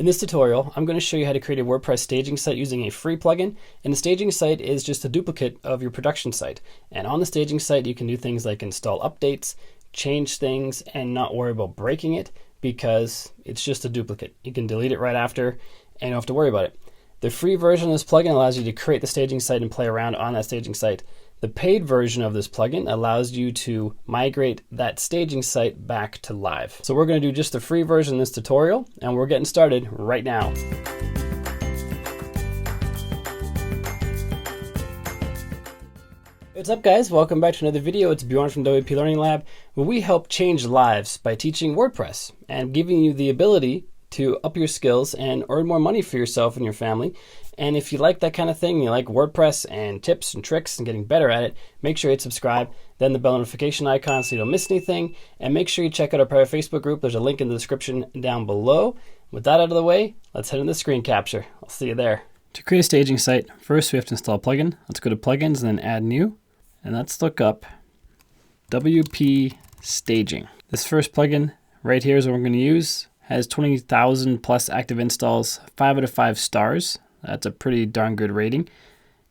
In this tutorial, I'm going to show you how to create a WordPress staging site using a free plugin. And the staging site is just a duplicate of your production site. And on the staging site, you can do things like install updates, change things, and not worry about breaking it because it's just a duplicate. You can delete it right after and you don't have to worry about it. The free version of this plugin allows you to create the staging site and play around on that staging site. The paid version of this plugin allows you to migrate that staging site back to live. So we're going to do just the free version in this tutorial, and we're getting started right now. What's up, guys? Welcome back to another video. It's Bjorn from WP Learning Lab, where we help change lives by teaching WordPress and giving you the ability to up your skills and earn more money for yourself and your family. And if you like that kind of thing, you like WordPress and tips and tricks and getting better at it, make sure you hit subscribe, then the bell notification icon so you don't miss anything, and make sure you check out our private Facebook group. There's a link in the description down below. With that out of the way, let's head into the screen capture. I'll see you there. To create a staging site, first we have to install a plugin. Let's go to plugins and then add new, and let's look up WP Staging. This first plugin right here is what we're going to use. Has 20,000 plus active installs, 5 out of 5 stars. That's a pretty darn good rating.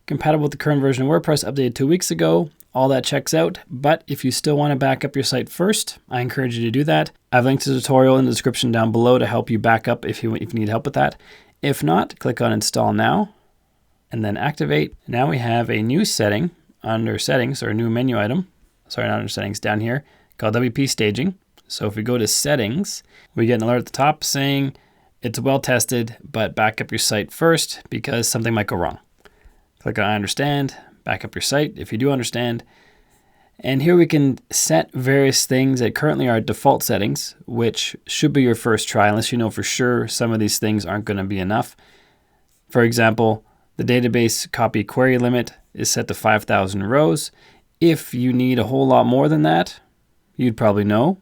Compatible with the current version of WordPress, updated 2 weeks ago. All that checks out, but if you still want to back up your site first, I encourage you to do that. I've linked to the tutorial in the description down below to help you back up if you need help with that. If not, click on Install Now, and then Activate. Now we have a new setting under Settings, or a new menu item. Sorry, not under Settings, down here, called WP Staging. So if we go to Settings, we get an alert at the top saying it's well tested, but back up your site first because something might go wrong. Click on I understand, back up your site if you do understand. And here we can set various things that currently are default settings, which should be your first try unless you know for sure some of these things aren't going to be enough. For example, the database copy query limit is set to 5,000 rows. If you need a whole lot more than that, you'd probably know.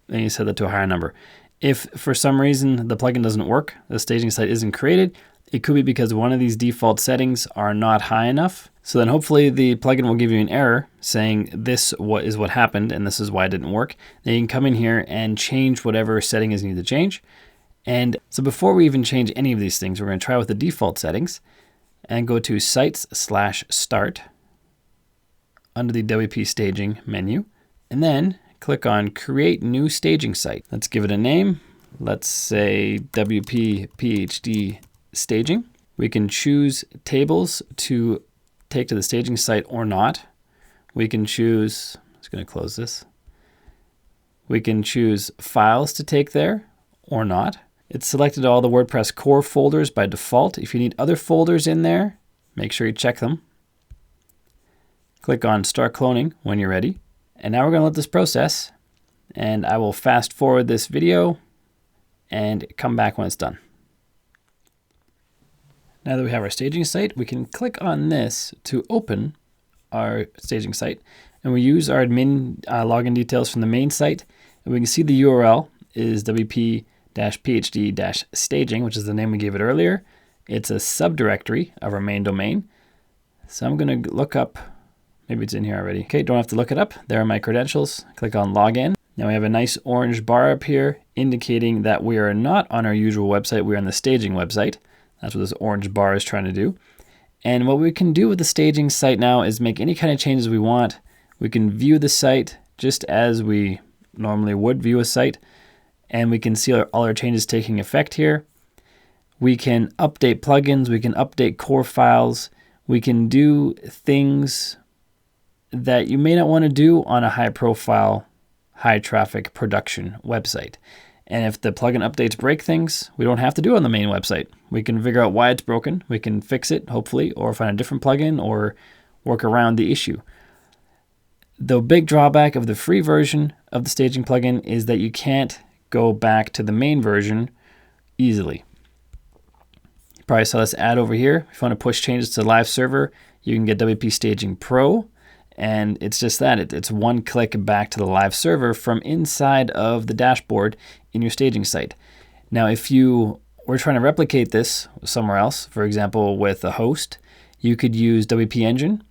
And you set that to a higher number. If for some reason the plugin doesn't work, the staging site isn't created, it could be because one of these default settings are not high enough. So then hopefully the plugin will give you an error saying this is what happened and this is why it didn't work. Then you can come in here and change whatever setting is needed to change. And so before we even change any of these things, we're going to try with the default settings and go to Sites/Start under the WP Staging menu, and then click on Create New Staging Site. Let's give it a name. Let's say WP PhD Staging. We can choose tables to take to the staging site or not. We can choose, I'm just going to close this. We can choose files to take there or not. It's selected all the WordPress core folders by default. If you need other folders in there, make sure you check them. Click on Start Cloning when you're ready. And now we're going to let this process, and I will fast forward this video and come back when it's done. Now that we have our staging site, we can click on this to open our staging site, and we use our admin login details from the main site, and we can see the URL is wp-phd-staging, which is the name we gave it earlier. It's a subdirectory of our main domain. So I'm going to look up, maybe it's in here already. Okay, don't have to look it up. There are my credentials. Click on Login. Now we have a nice orange bar up here indicating that we are not on our usual website. We're on the staging website. That's what this orange bar is trying to do. And what we can do with the staging site now is make any kind of changes we want. We can view the site just as we normally would view a site. And we can see all our changes taking effect here. We can update plugins. We can update core files. We can do things that you may not want to do on a high profile, high traffic production website. And if the plugin updates break things, we don't have to do it on the main website. We can figure out why it's broken. We can fix it, hopefully, or find a different plugin or work around the issue. The big drawback of the free version of the staging plugin is that you can't go back to the main version easily. You probably saw this ad over here. If you want to push changes to the live server, you can get WP Staging Pro. And it's just that, it's one click back to the live server from inside of the dashboard in your staging site. Now, if you were trying to replicate this somewhere else, for example, with a host, you could use WP Engine,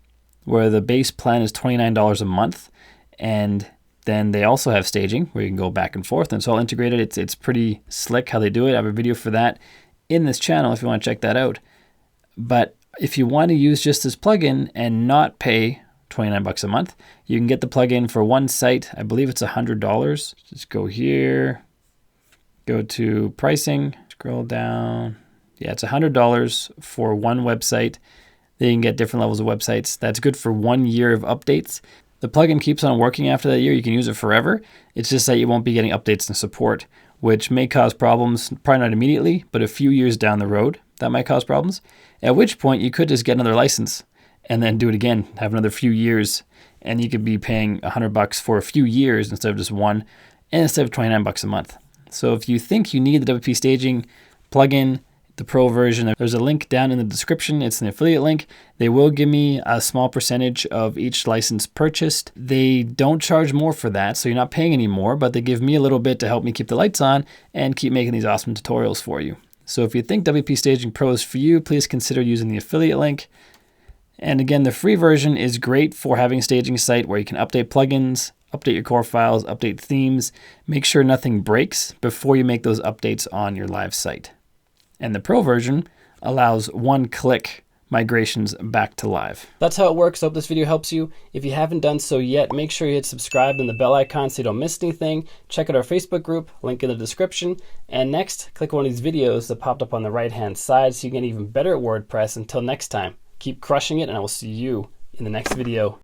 where the base plan is $29 a month. And Then they also have staging where you can go back and forth, and it's all integrated. It's pretty slick how they do it. I have a video for that in this channel if you want to check that out. But if you want to use just this plugin and not pay $29 a month, you can get the plugin for one site. I believe it's $100. Just go here, go to pricing, scroll down. Yeah, it's $100 for one website. Then you can get different levels of websites. That's good for 1 year of updates. The plugin keeps on working after that year. You can use it forever. It's just that you won't be getting updates and support, which may cause problems, probably not immediately, but a few years down the road, that might cause problems. At which point you could just get another license and then do it again, have another few years, and you could be paying $100 for a few years instead of just one, and instead of $29 a month. So if you think you need the WP staging plugin, the pro version, there's a link down in the description. It's an affiliate link. They will give me a small percentage of each license purchased. They don't charge more for that, so you're not paying any more, but they give me a little bit to help me keep the lights on and keep making these awesome tutorials for you. So if you think WP Staging Pro is for you, please consider using the affiliate link. And again, the free version is great for having a staging site where you can update plugins, update your core files, update themes, make sure nothing breaks before you make those updates on your live site. And the pro version allows one-click migrations back to live. That's how it works. I hope this video helps you. If you haven't done so yet, make sure you hit subscribe and the bell icon so you don't miss anything. Check out our Facebook group, link in the description. And next, click one of these videos that popped up on the right-hand side so you can get even better at WordPress. Until next time, keep crushing it, and I will see you in the next video.